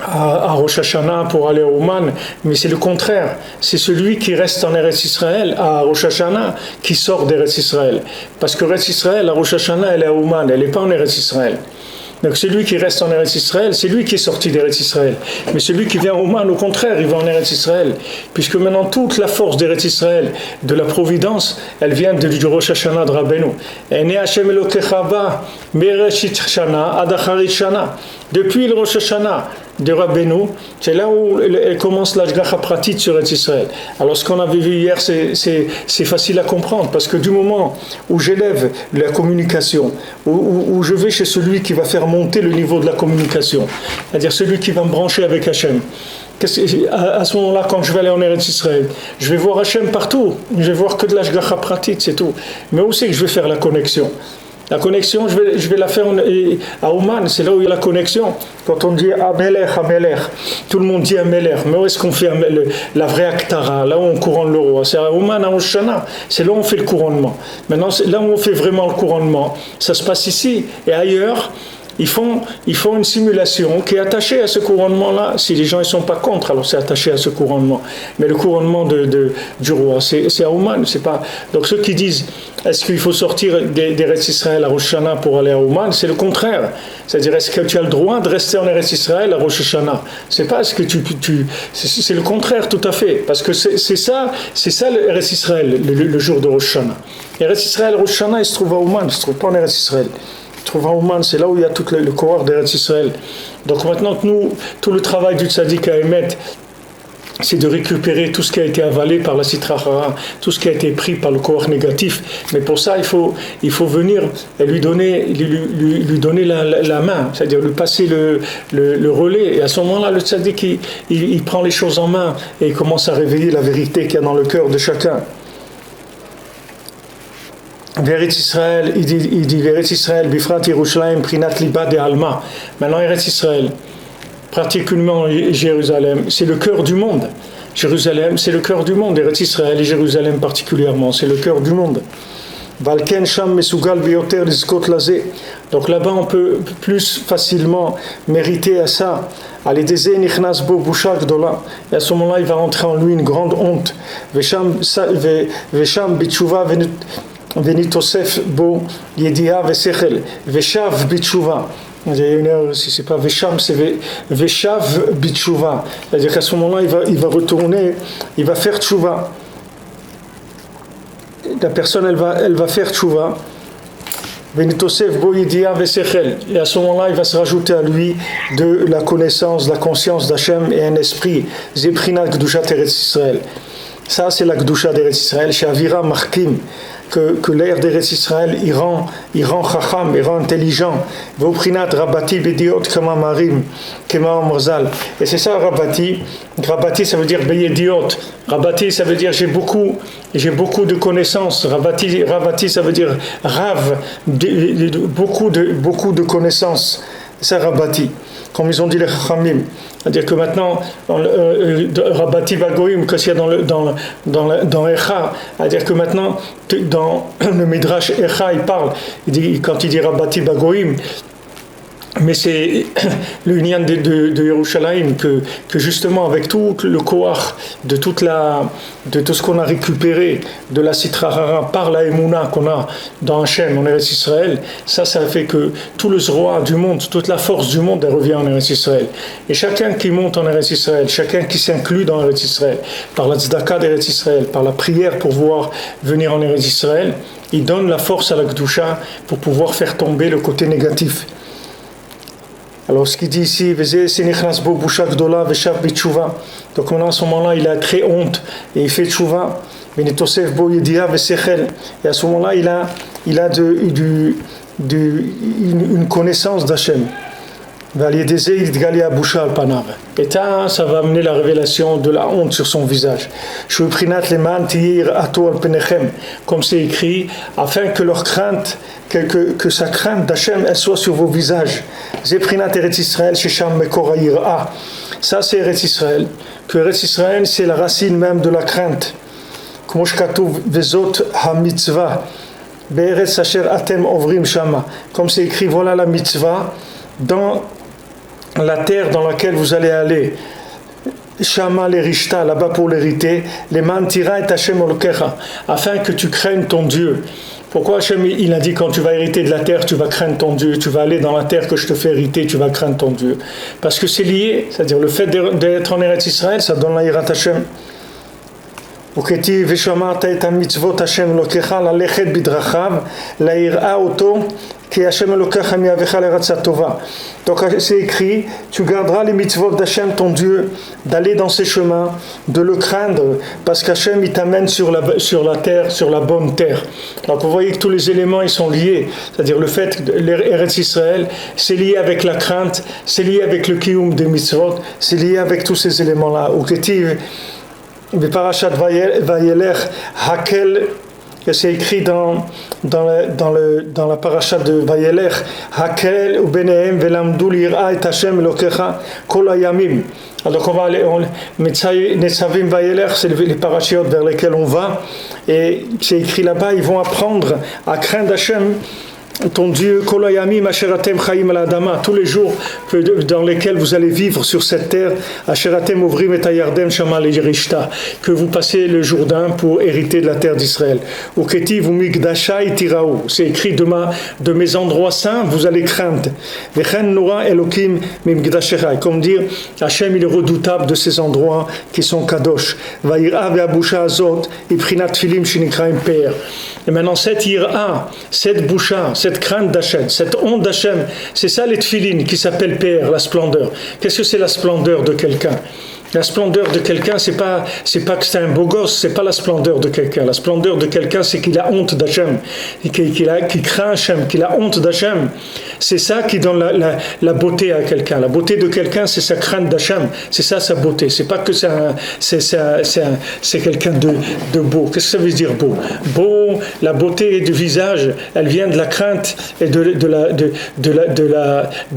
à Rosh Hashanah pour aller à Ouman, mais c'est le contraire. C'est celui qui reste en Eretz Israël à Rosh Hashanah qui sort d'Eretz Israël. Parce que Eretz Israël, à Rosh Hashanah, elle est à Ouman, elle n'est pas en Eretz Israël. Donc celui qui reste en Eretz Israël, c'est lui qui est sorti d'Eretz Israël. Mais celui qui vient à Ouman, au contraire, il va en Eretz Israël. Puisque maintenant toute la force d'Eretz Israël, de la providence, elle vient du Rosh Hashanah de Rabbeinu. Ene Hashem Elokecha ba mereshit shana ad acharit shana. Depuis le Rosh Hashanah de Rabbeinu, c'est là où elle commence la Shgacha pratit sur Eretz Israël. Alors ce qu'on avait vu hier, c'est facile à comprendre, parce que du moment où j'élève la communication, où je vais chez celui qui va faire monter le niveau de la communication, c'est-à-dire celui qui va me brancher avec Hachem, à ce moment-là, quand je vais aller en Eretz Israël, je vais voir Hachem partout, je vais voir que de la Shgacha pratit, c'est tout. Mais où c'est que je vais faire la connexion? La connexion, je vais la faire à Ouman, c'est là où il y a la connexion. Quand on dit Amelech, Amelech, tout le monde dit Amelech, mais où est-ce qu'on fait la vraie Aktara, là où on couronne le roi? C'est à Ouman, à Rosh Hashanah, c'est là où on fait le couronnement. Maintenant, là où on fait vraiment le couronnement, ça se passe ici et ailleurs. Ils font une simulation qui est attachée à ce couronnement-là. Si les gens ne sont pas contre, alors c'est attaché à ce couronnement. Mais le couronnement du roi, c'est à Ouman, c'est pas. Donc ceux qui disent est-ce qu'il faut sortir d'Eretz Israël à Rosh Hashanah pour aller à Ouman, c'est le contraire. C'est-à-dire est-ce que tu as le droit de rester en Eretz Israël à Rosh Hashanah? C'est pas ce que c'est le contraire tout à fait, parce que c'est ça le Eretz Israël, le jour de Rosh Hashanah. Eretz Israël, Rosh Hashanah, il se trouve à Ouman, il ne se trouve pas en Eretz Israël. Trouve à Ouman, c'est là où il y a tout le coureur d'Eretz Israël. Donc maintenant que nous, tout le travail du tzaddik Haemet, c'est de récupérer tout ce qui a été avalé par la Sitra Hara, tout ce qui a été pris par le corps négatif. Mais pour ça, il faut venir et lui donner la main, c'est-à-dire lui passer le relais. Et à ce moment-là, le tzaddik, il prend les choses en main et il commence à réveiller la vérité qu'il y a dans le cœur de chacun. Eretz Israël, il dit Eretz Israël, Bifrat Yerushalayim, Prinat Liba de Alma. Maintenant, Eretz Israël, particulièrement Jérusalem, c'est le cœur du monde. Jérusalem, c'est le cœur du monde. Eretz Israël et Jérusalem particulièrement, c'est le cœur du monde. Valken Sham Mesugal Bioter Lizkot Lazé. Donc là-bas, on peut plus facilement mériter à ça. Alideze Nichnas Bo Busha Gdola. Et à ce moment-là, il va rentrer en lui une grande honte. Vesham Bitshuva Venitosef Bo Yedia Vesechel. Veshav Bitshuva. Il y a une erreur, si c'est pas Vesham, c'est Veshav Bitshuva. C'est-à-dire qu'à ce moment-là, il va retourner, il va faire Tshuva. La personne, elle va faire Tshuva. Venitosef Bo Yedia Vesechel. Et à ce moment-là, il va se rajouter à lui de la connaissance, la conscience d'Hachem et un esprit. Zeprinat Gdusha Teretz Israël. Ça, c'est la Gdusha d'Eretz Israël. Chez Avira Markim. Que l'air d'Eretz Israël, il rend chacham, il rend intelligent. Voprinat Rabati Bediot Kama Marim, Kema Morzal. Et c'est ça Rabati. Rabati, ça veut dire Beyediot. Rabati, ça veut dire j'ai beaucoup de connaissances. Rabati, ça veut dire Rav, beaucoup de connaissances. C'est Rabati. Comme ils ont dit les Chachamim. C'est-à-dire que maintenant, Rabati Bagoïm, que s'il y a dans Echa, c'est-à-dire que maintenant, dans le Midrash Echa, quand il dit Rabati Bagoïm, mais c'est l'union de Yerushalayim que justement avec tout le koach de tout ce qu'on a récupéré de la Sitra Hara par la Emouna qu'on a dans Hachem en Eretz Israël, ça fait que tout le zroa du monde, toute la force du monde, elle revient en Eretz Israël. Et chacun qui monte en Eretz Israël, chacun qui s'inclut dans Eretz Israël, par la tzedaka d'Eretz Israël, par la prière pour pouvoir venir en Eretz Israël, il donne la force à la Gdusha pour pouvoir faire tomber le côté négatif. Alors ce qu'il dit ici, donc maintenant à ce moment-là il a très honte et il fait tchouva, et à ce moment-là il a une connaissance d'Hachem. Et ça va amener la révélation de la honte sur son visage. Comme c'est écrit, afin que leur crainte, que sa crainte d'Hachem, elle soit sur vos visages. Ça c'est Eretz Israël. Que Eretz Israël, c'est la racine même de la crainte. Comme c'est écrit, voilà la mitzvah dans la terre dans laquelle vous allez aller. Shama l'erishta, là-bas pour l'hériter, les mantira et Hashem olokecha, afin que tu craignes ton Dieu. Pourquoi Hashem il a dit quand tu vas hériter de la terre, tu vas craindre ton Dieu, tu vas aller dans la terre que je te fais hériter, tu vas craindre ton Dieu. Parce que c'est lié, c'est-à-dire le fait d'être en Eretz Israël, ça donne la yirat Hashem. וכתיב ושמרת את המצוות השם אלוקיך ללכת בדרכיו ליראה אותו כי השם אלוקיך מיהבך לארץ הטובה. Donc c'est écrit, tu garderas les mitzvot d'Hachem ton Dieu, d'aller dans ses chemins, de le craindre, parce qu'Hachem il t'amène sur la terre, sur la bonne terre. Donc vous voyez que tous les éléments ils sont liés, c'est-à-dire le fait que l'Eretz Israël, c'est lié avec la crainte, c'est lié avec le kiyum des mitzvot, c'est lié avec tous ces éléments-là. וכתיב Parashat Vayelech Hakel, c'est écrit dans la parashat de Vayelech, Hakel ou Benehem velamdu lira et Hashem elokecha kol hayamim. Donc on va aller, Netzavim Vayelech, c'est les parachiotes vers lesquels on va, et c'est écrit là-bas, ils vont apprendre à craindre Hashem, ton Dieu, Kolayamim Asheratem Chaim al Adama, tous les jours dans lesquels vous allez vivre sur cette terre, Asheratem Ovrim et Ayardem Shamal Yerishta, que vous passez le Jourdain pour hériter de la terre d'Israël. Uketiv Umigdashai Tiraou, c'est écrit de mes endroits saints, vous allez craindre. Vechen Nora Elokim Mimgdashechai, comme dire, Hachem il est redoutable de ces endroits qui sont Kadosh. Vaïra Ve'abusha Azot, Iprinat Filim Shinikraim Per. Et maintenant cette Ira, cette boucha, cette crainte d'Hachem, cette honte d'Hachem, c'est ça les tfilines qui s'appelle Père, la splendeur. Qu'est-ce que c'est la splendeur de quelqu'un? La splendeur de quelqu'un, c'est pas que c'est un beau gosse, c'est pas la splendeur de quelqu'un. La splendeur de quelqu'un, c'est qu'il a honte d'Hachem, qu'il craint Hachem, qu'il a honte d'Hachem. C'est ça qui donne la beauté à quelqu'un. La beauté de quelqu'un, c'est sa crainte d'Hachem. C'est ça sa beauté. C'est pas que c'est quelqu'un de beau. Qu'est-ce que ça veut dire beau? Beau, la beauté du visage, elle vient de la crainte et de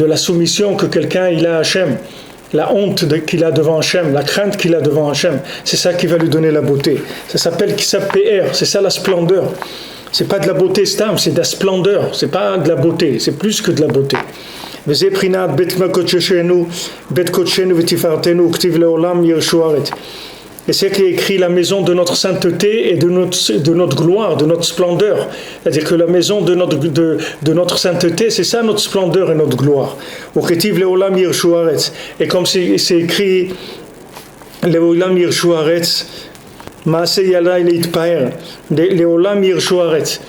la soumission que quelqu'un il a à Hachem. La honte qu'il a devant Hachem, la crainte qu'il a devant Hachem, c'est ça qui va lui donner la beauté. Ça s'appelle Kisab PR, c'est ça la splendeur. C'est pas de la beauté stam, c'est de la splendeur, c'est pas de la beauté, c'est plus que de la beauté. Et c'est qui est écrit la maison de notre sainteté et de notre gloire, de notre splendeur. C'est-à-dire que la maison de notre sainteté, c'est ça notre splendeur et notre gloire. Et comme c'est écrit, Leolam Yirshu Haaretz, Maaseh Yadai Leitpaer, Leolam Yirshu Haaretz.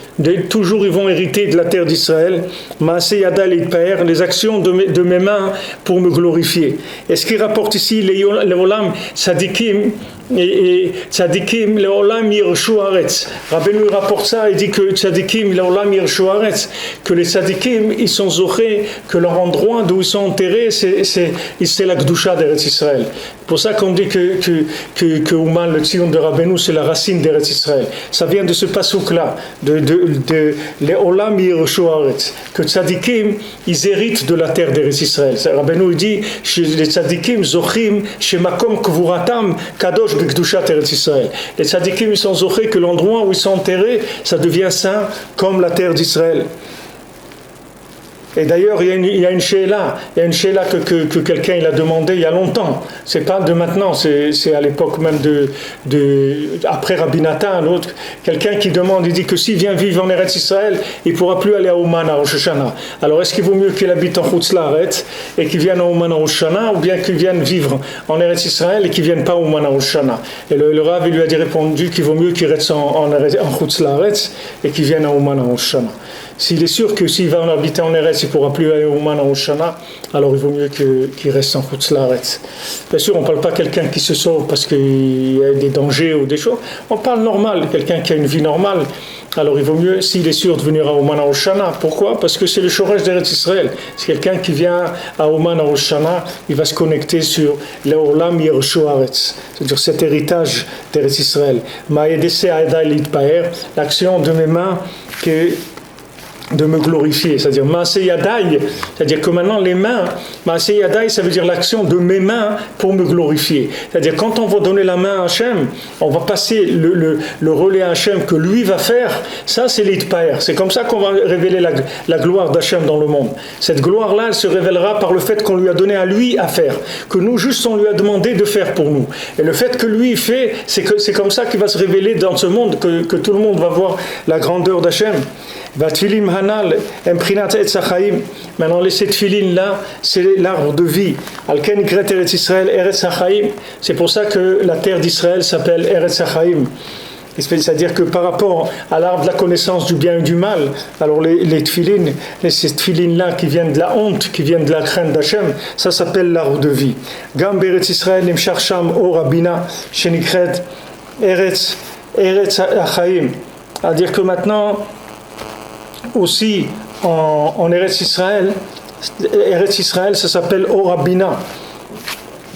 Toujours ils vont hériter de la terre d'Israël, Maaseh Yadai Leitpaer, les actions de mes mains pour me glorifier. Et ce qui rapporte ici, Leolam Sadikim, et Tzadikim leolam yirshu haaretz. Rabbeinu rapporte ça et dit que Tzadikim leolam yirshu haaretz, que les Tzadikim ils sont zochés, que leur endroit d'où ils sont enterrés c'est la Kedusha d'Eretz Israël. Pour ça qu'on dit que Ouman le Tzion de Rabbeinu c'est la racine d'Eretz Israël. Ça vient de ce passouk là de leolam yirshu haaretz, que Tzadikim ils héritent de la terre d'Eretz Israël. Rabbeinu dit les Tzadikim zochim shemakom kvuratam kadosh. Les tzadikim ils sont zochés que l'endroit où ils sont enterrés ça devient saint comme la terre d'Israël. Et d'ailleurs il y a une sheila que quelqu'un il a demandé il y a longtemps, c'est pas de maintenant, c'est à l'époque même après Rabbi Nathan, l'autre, quelqu'un qui demande, il dit que s'il vient vivre en Eretz Israël il pourra plus aller à Ouman à Rosh Hashanah. Alors est-ce qu'il vaut mieux qu'il habite en Chutz Laaretz et qu'il vienne à Ouman à Rosh Hashanah, ou bien qu'il vienne vivre en Eretz Israël et qu'il vienne pas à Ouman à Rosh Hashanah? Et le Rav il lui a dit répondu qu'il vaut mieux qu'il reste en Chutz Laaretz et qu'il vienne à Ouman à Rosh Hashanah. S'il est sûr que s'il va habiter en Eretz, il ne pourra plus aller au Man à Rosh Hashanah, alors il vaut mieux qu'il reste en Chutz Laaretz. Bien sûr, on ne parle pas de quelqu'un qui se sauve parce qu'il y a des dangers ou des choses. On parle normal, quelqu'un qui a une vie normale. Alors il vaut mieux, s'il est sûr de venir à Ouman à Rosh Hashanah. Pourquoi? Parce que c'est le Shoresh d'Eretz Israël. C'est quelqu'un qui vient à Ouman à Rosh Hashanah, il va se connecter sur l'Olam Yirshu Haaretz, c'est-à-dire cet héritage d'Eretz Israël. Ma'edese Aedai Litpaer, l'action de mes mains de me glorifier, c'est-à-dire Maaseh Yadai, c'est-à-dire que maintenant les mains, Maaseh Yadai, ça veut dire l'action de mes mains pour me glorifier. C'est-à-dire quand on va donner la main à Hachem, on va passer le relais à Hachem que lui va faire, ça c'est l'Itpaer. C'est comme ça qu'on va révéler la gloire d'Hachem dans le monde. Cette gloire-là, elle se révélera par le fait qu'on lui a donné à lui à faire, que nous juste on lui a demandé de faire pour nous. Et le fait que lui fait, c'est comme ça qu'il va se révéler dans ce monde, que tout le monde va voir la grandeur d'Hachem. Vatfilim Hanal, Emprinat et Sachaim. Maintenant, les sept filines là, c'est l'arbre de vie. Alken Gret Eretz Israël, Eretz Sachaim. C'est pour ça que la terre d'Israël s'appelle Eretz Sachaim. C'est-à-dire que par rapport à l'arbre de la connaissance du bien et du mal, alors les tfilines, ces tfilines-là qui viennent de la honte, qui viennent de la crainte d'Hachem, ça s'appelle l'arbre de vie. Gam Eretz Israël, Nimshar Sham, Or Abina, Shenikret, Eretz Sachaim. C'est-à-dire que maintenant, aussi en Eretz Israël, ça s'appelle Orabina.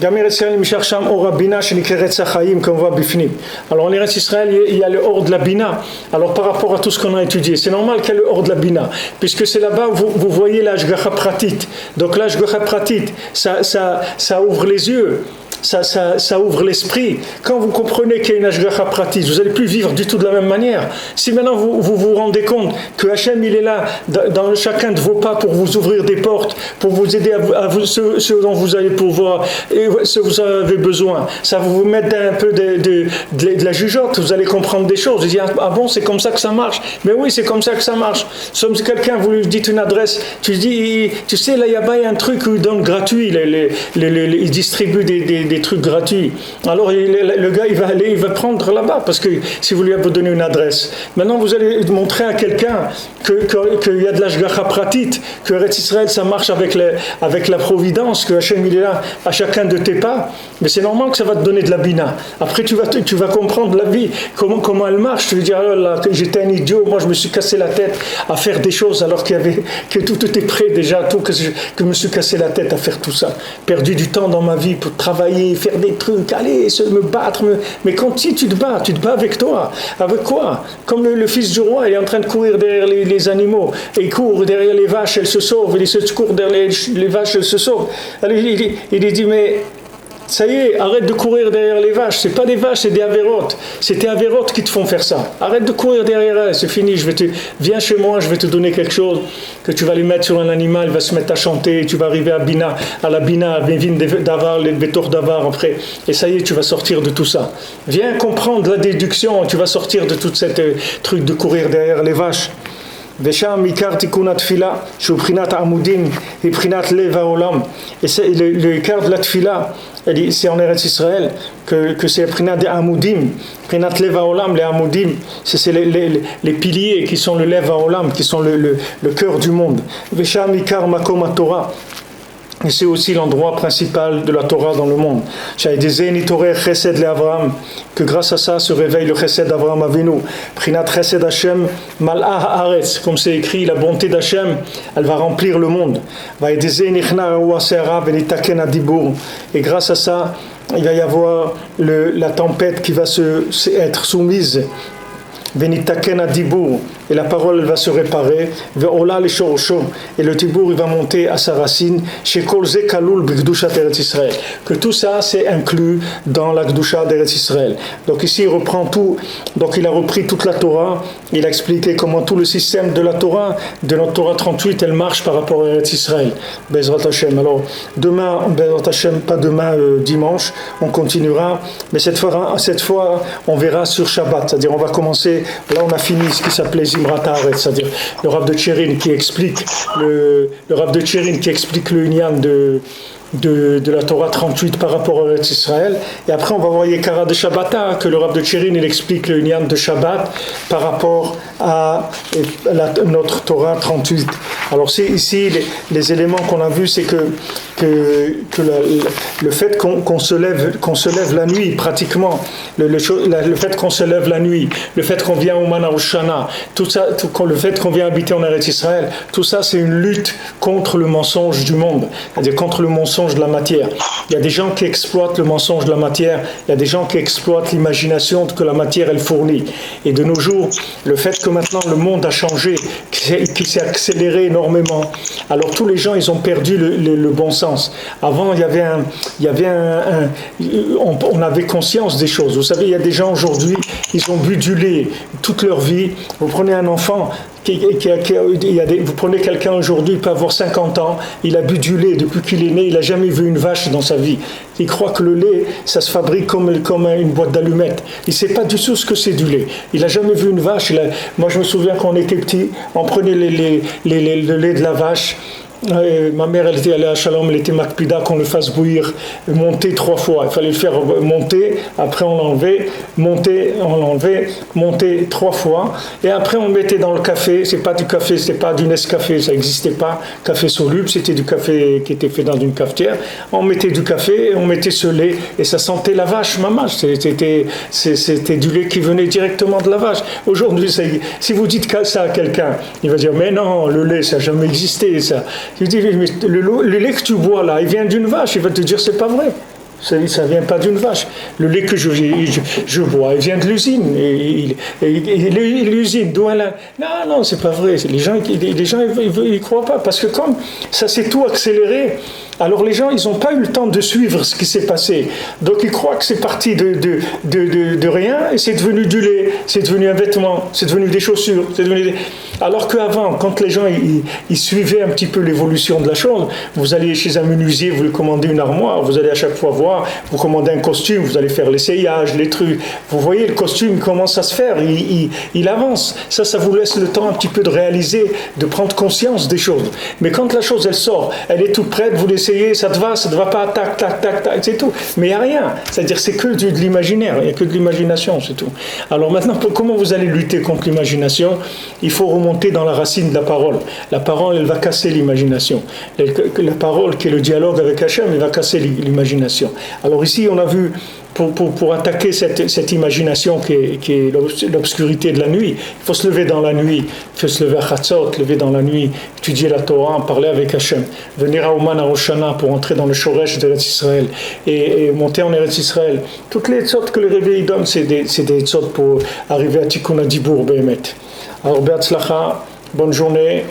Gam Eretz Israël Misharsham Orabina Shenikeret Sachaim, comme on voit Bifnim. Alors en Eretz Israël, il y a le Or de la Bina. Alors par rapport à tout ce qu'on a étudié, c'est normal qu'il y ait le Or de la Bina, puisque c'est là-bas où vous voyez l'Ashgacha Pratit. Donc l'Ashgacha Pratit, ça ouvre les yeux. Ça ouvre l'esprit. Quand vous comprenez qu'il y a une Ashgacha Pratit, vous n'allez plus vivre du tout de la même manière. Si maintenant vous rendez compte que Hachem il est là dans chacun de vos pas pour vous ouvrir des portes, pour vous aider à ce dont vous allez pouvoir et ce que vous avez besoin, ça va vous mettre un peu de la jugeote, vous allez comprendre des choses. Vous dites, ah bon, c'est comme ça que ça marche. Mais oui, c'est comme ça que ça marche. Sommes quelqu'un, vous lui dites une adresse, tu dis, tu sais, là, il y a un truc où ils donnent gratuit, ils distribuent des des trucs gratuits. Alors le gars, il va aller, il va prendre là-bas, parce que si vous lui avez donné une adresse. Maintenant, vous allez montrer à quelqu'un qu'il y a de l'ashgacha pratit, que Eretz Israël, ça marche avec la providence, que Hachem, il est là à chacun de tes pas. Mais c'est normal que ça va te donner de la bina. Après, tu vas comprendre la vie, comment elle marche. Tu vas dire, oh là, j'étais un idiot, moi je me suis cassé la tête à faire des choses alors que tout était prêt déjà, que je me suis cassé la tête à faire tout ça. Perdu du temps dans ma vie pour travailler, faire des trucs, aller me battre. Mais quand tu te bats avec toi. Avec quoi? Comme le fils du roi, il est en train de courir derrière les animaux. Et il court derrière les vaches, elles se sauvent. Il court derrière les vaches, elles se sauvent. Alors il dit, mais ça y est, arrête de courir derrière les vaches. C'est pas des vaches, c'est des avérotes. C'est tes avérotes qui te font faire ça. Arrête de courir derrière elles, c'est fini. Viens chez moi, je vais te donner quelque chose que tu vas les mettre sur un animal, il va se mettre à chanter. Tu vas arriver à la bina, Benvin d'avar, les bétor d'avar après. Et ça y est, tu vas sortir de tout ça. Viens comprendre la déduction. Tu vas sortir de toute cette truc de courir derrière les vaches. ושם עיקר תיקון התפילה שהוא בחינת העמודים היא בחינת לב העולם et c'est le עיקר de la tfila c'est en Eretz Israël que c'est bחינת des amudim bחינת לב העולם les amudim c'est les piliers qui sont le lève העולם qui sont le cœur du monde ושם עיקר מקום התורה et c'est aussi l'endroit principal de la Torah dans le monde. Que grâce à ça se réveille le chesed d'Avraham Avinu. Prinat chesed Hashem mal'ah haaretz, comme c'est écrit, la bonté d'Hashem, elle va remplir le monde. Et grâce à ça, il va y avoir la tempête qui va être soumise. Venitaken adibur, et la parole elle va se réparer. Ve'ola le shorosho, et le tibour il va monter à sa racine. Shekol ze kalul b'gdushat Eretz Israël. Que tout ça c'est inclus dans la gdusha d'Eretz Israël. Donc ici il reprend tout. Donc il a repris toute la Torah. Il a expliqué comment tout le système de la Torah, de notre Torah 38, elle marche par rapport à Eretz Israël. Bezrat Hashem. Alors demain, Bezrat Hashem, pas demain dimanche, on continuera. Mais cette fois, on verra sur Shabbat. C'est-à-dire on va commencer. Là, on a fini ce qui s'appelait Zimrat Haaretz, c'est-à-dire le Rav de Tcherin qui explique le Rav de Tcherin qui explique le Inyan de la Torah 38 par rapport à Eretz Israël. Et après, on va voir Yekara de Shabbata, que le Rav de Tcherin il explique le Inyan de Shabbat par rapport à notre Torah 38. Alors, c'est ici les éléments qu'on a vus, c'est que le fait qu'on se lève la nuit, pratiquement, le fait qu'on se lève la nuit, le fait qu'on vient au Mana Oshana, tout ça, le fait qu'on vient habiter en Eretz Israël, tout ça, c'est une lutte contre le mensonge du monde, c'est-à-dire contre le mensonge de la matière. Il y a des gens qui exploitent le mensonge de la matière, il y a des gens qui exploitent l'imagination que la matière, elle fournit. Et de nos jours, le fait que maintenant le monde a changé, qu'il s'est accéléré énormément, alors tous les gens, ils ont perdu le bon sens. Avant, on avait conscience des choses. Vous savez, il y a des gens aujourd'hui, ils ont bu du lait toute leur vie. Vous prenez un enfant, vous prenez quelqu'un aujourd'hui, il peut avoir 50 ans, il a bu du lait depuis qu'il est né, il n'a jamais vu une vache dans sa vie. Il croit que le lait, ça se fabrique comme une boîte d'allumettes. Il ne sait pas du tout ce que c'est du lait. Il n'a jamais vu une vache. Moi, je me souviens quand on était petit, on prenait le lait de la vache. Ma mère, elle était allée à Shalom, elle était makpida qu'on le fasse bouillir, monter 3 fois. Il fallait le faire monter, après on l'enlevait, monter, on l'enlevait, monter 3 fois. Et après on le mettait dans le café. C'est pas du café, c'est pas du Nescafé, ça n'existait pas. Café soluble, c'était du café qui était fait dans une cafetière. On mettait du café, on mettait ce lait et ça sentait la vache, maman. C'était du lait qui venait directement de la vache. Aujourd'hui, si vous dites ça à quelqu'un, il va dire mais non, le lait, ça n'a jamais existé, ça. Je dis, mais le lait que tu bois là, il vient d'une vache. Il va te dire, c'est pas vrai. Ça ne vient pas d'une vache. Le lait que je bois, il vient de l'usine. Et l'usine, d'où elle a... Non, c'est pas vrai. Les gens ils croient pas. Parce que comme ça s'est tout accéléré, alors les gens, ils n'ont pas eu le temps de suivre ce qui s'est passé. Donc ils croient que c'est parti de rien et c'est devenu du lait, c'est devenu un vêtement, c'est devenu des chaussures, c'est devenu des... Alors qu'avant, quand les gens ils suivaient un petit peu l'évolution de la chose, vous allez chez un menuisier, vous lui commandez une armoire, vous allez à chaque fois voir, vous commandez un costume, vous allez faire l'essayage, les trucs. Vous voyez, le costume commence à se faire, il avance. Ça vous laisse le temps un petit peu de réaliser, de prendre conscience des choses. Mais quand la chose, elle sort, elle est toute prête, vous l'essayez, ça te va pas, tac, tac, tac, tac, c'est tout. Mais il n'y a rien. C'est-à-dire, c'est que de l'imaginaire, il n'y a que de l'imagination, c'est tout. Alors maintenant, comment vous allez lutter contre l'imagination? Il faut remonter dans la racine de la parole. La parole, elle va casser l'imagination. La parole, qui est le dialogue avec Hachem, elle va casser l'imagination. Alors ici, on a vu, pour attaquer cette imagination qui est l'obscurité de la nuit, il faut se lever dans la nuit, il faut se lever à Chatzot, lever dans la nuit, étudier la Torah, parler avec Hachem, venir à Ouman à Rosh Hashanah pour entrer dans le Shoresh d'Eretz Israël et monter en Eretz Israël. Toutes les tzot que le réveil donne, c'est des tzot pour arriver à Tikkun HaDibur Behemet. Alors, Be'atzlacha, bonne journée.